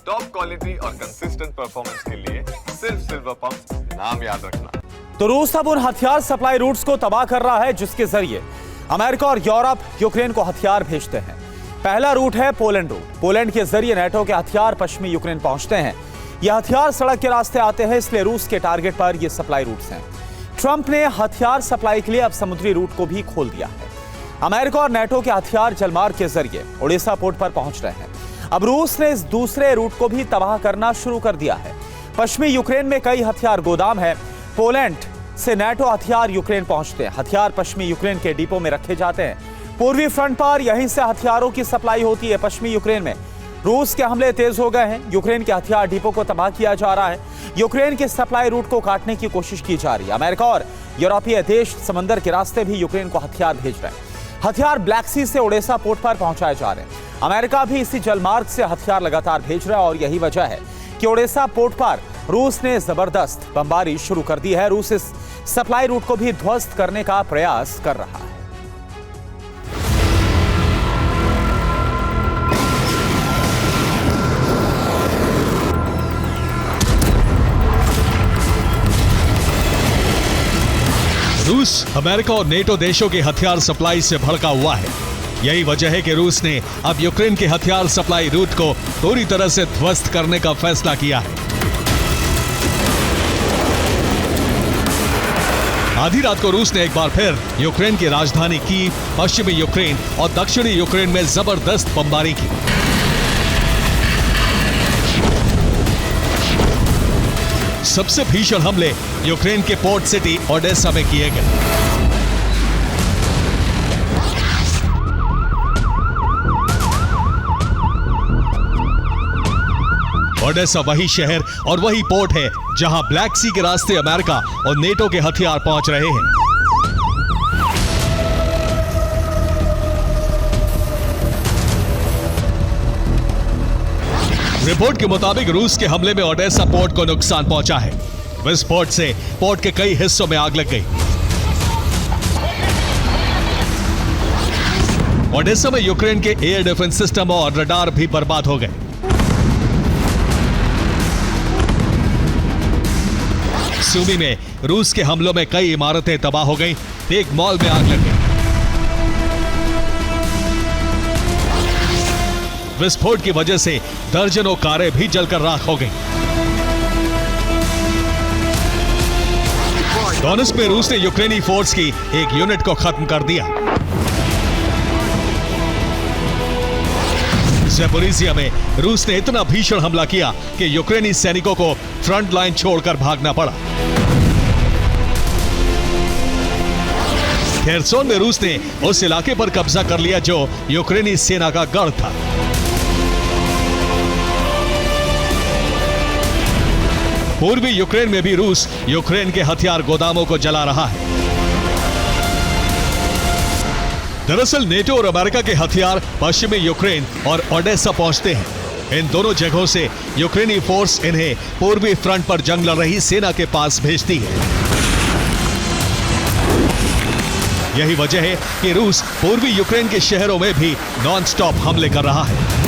Top quality और consistent performance के लिए सिर्फ सिल्वर पंप, नाम याद रखना। तो रूस अब उन हथियार सप्लाई रूट्स को तबाह कर रहा है जिसके जरिए अमेरिका और यूरोप यूक्रेन को हथियार भेजते हैं। पहला रूट है पोलैंड रूट। पोलैंड के जरिए नेटो के हथियार पश्चिमी यूक्रेन पहुंचते हैं। यह हथियार सड़क के रास्ते आते हैं, इसलिए रूस के टारगेट पर ये सप्लाई रूट्स हैं। ट्रंप ने हथियार सप्लाई के लिए अब समुद्री रूट को भी खोल दिया है। अमेरिका और नेटो के हथियार जलमार्ग के जरिए ओडेसा पोर्ट पर पहुंच रहे हैं। अब रूस ने इस दूसरे रूट को भी तबाह करना शुरू कर दिया है। पश्चिमी यूक्रेन में कई हथियार गोदाम है। पोलैंड से नेटो हथियार यूक्रेन पहुंचते हैं। हथियार पश्चिमी यूक्रेन के डिपो में रखे जाते हैं। पूर्वी फ्रंट पर यहीं से हथियारों की सप्लाई होती है। पश्चिमी यूक्रेन में रूस के हमले तेज हो गए हैं। यूक्रेन के हथियार डिपो को तबाह किया जा रहा है। यूक्रेन के सप्लाई रूट को काटने की कोशिश की जा रही है। अमेरिका और यूरोपीय देश समंदर के रास्ते भी यूक्रेन को हथियार भेज रहे हैं। हथियार ब्लैक सी से ओडेसा पोर्ट पर पहुंचाए जा रहे हैं। अमेरिका भी इसी जलमार्ग से हथियार लगातार भेज रहा है और यही वजह है कि ओडेसा पोर्ट पर रूस ने जबरदस्त बमबारी शुरू कर दी है। रूस इस सप्लाई रूट को भी ध्वस्त करने का प्रयास कर रहा है। रूस अमेरिका और नेटो देशों के हथियार सप्लाई से भड़का हुआ है। यही वजह है कि रूस ने अब यूक्रेन के हथियार सप्लाई रूट को पूरी तरह से ध्वस्त करने का फैसला किया है। आधी रात को रूस ने एक बार फिर यूक्रेन की राजधानी कीव, पश्चिमी यूक्रेन और दक्षिणी यूक्रेन में जबरदस्त बमबारी की। सबसे भीषण हमले यूक्रेन के पोर्ट सिटी ओडेसा में किए गए। ओडेसा वही शहर और वही पोर्ट है जहां ब्लैक सी के रास्ते अमेरिका और नेटो के हथियार पहुंच रहे हैं। रिपोर्ट के मुताबिक रूस के हमले में ओडेसा पोर्ट को नुकसान पहुंचा है। विस्फोट से पोर्ट के कई हिस्सों में आग लग गई। ओडेसा में यूक्रेन के एयर डिफेंस सिस्टम और रडार भी बर्बाद हो गए। सूमी में रूस के हमलों में कई इमारतें तबाह हो गई। एक मॉल में आग लग गई। विस्फोट की वजह से दर्जनों कारें भी जलकर राख हो गईं। डोनेट्स्क में रूस ने यूक्रेनी फोर्स की एक यूनिट को खत्म कर दिया। ज़ैपोरिज़िया में रूस ने इतना भीषण हमला किया कि यूक्रेनी सैनिकों को फ्रंट लाइन छोड़कर भागना पड़ा। खेरसोन में रूस ने उस इलाके पर कब्जा कर लिया जो यूक्रेनी सेना का गढ़ था। पूर्वी यूक्रेन में भी रूस यूक्रेन के हथियार गोदामों को जला रहा है। दरअसल नेटो और अमेरिका के हथियार पश्चिमी यूक्रेन और ओडेसा पहुंचते हैं। इन दोनों जगहों से यूक्रेनी फोर्स इन्हें पूर्वी फ्रंट पर जंग लड़ रही सेना के पास भेजती है। यही वजह है कि रूस पूर्वी यूक्रेन के शहरों में भी नॉन स्टॉप हमले कर रहा है।